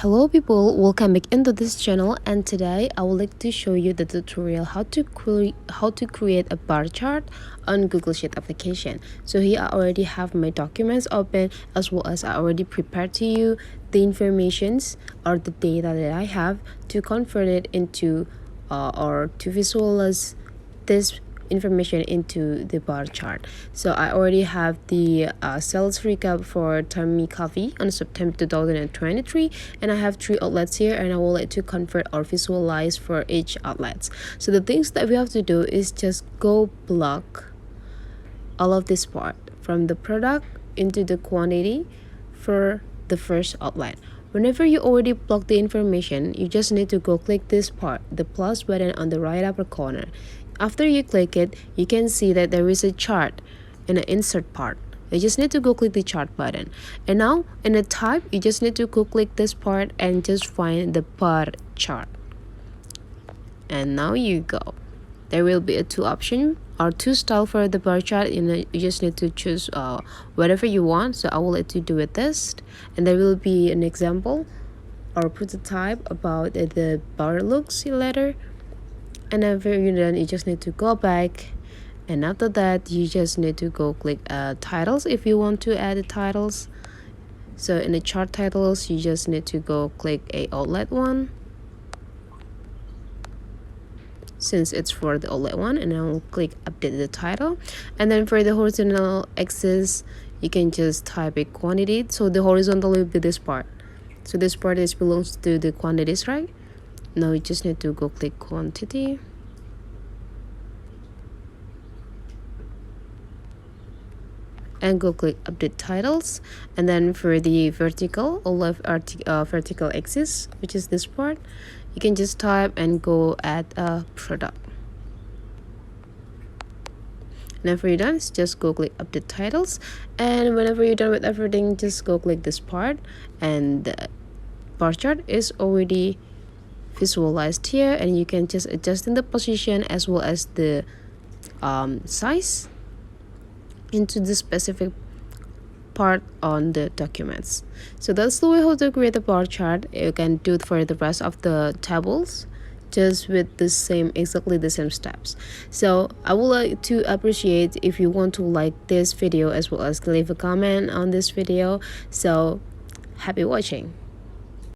Hello people, welcome back into this channel, and today I would like to show you the tutorial how to create a bar chart on Google Sheet application. So here I already have my documents open, as well as I already prepared to you the informations or the data that I have to convert it into or to visualize this information into the bar chart. So I already have the sales recap for Tommy Coffee on September 2023, and I have 3 outlets here, and I will let to convert or visualize for each outlets. So the things that we have to do is just go block all of this part from the product into the quantity for the first outlet. Whenever you already block the information, you just need to go click this part, the plus button on the right upper corner. After you click it, you can see that there is a chart in the insert part. You just need to go click the chart button. And now in the type, you just need to go click this part and just find the bar chart. And now you go. There will be a 2 option or 2 style for the bar chart. You just need to choose whatever you want. So I will let you do it this, and there will be an example or prototype about the bar looks letter. And after you're done, you just need to go back, and after that you just need to go click titles if you want to add the titles. So in the chart titles, you just need to go click a outlet one, since it's for the outlet one, and I'll click update the title. And then for the horizontal axis, you can just type a quantity. So the horizontal will be this part. So this part belongs to the quantities, right? Now you just need to go click quantity, and go click update titles. And then for the vertical or left vertical axis, which is this part, you can just type and go add a product. And after you're done, just go click update titles, and whenever you're done with everything, just go click this part, and the bar chart is already visualized here, and you can just adjust in the position as well as the size into the specific part on the documents. So that's the way how to create a bar chart. You can do it for the rest of the tables, just with exactly the same steps. So I would like to appreciate if you want to like this video as well as leave a comment on this video. So happy watching.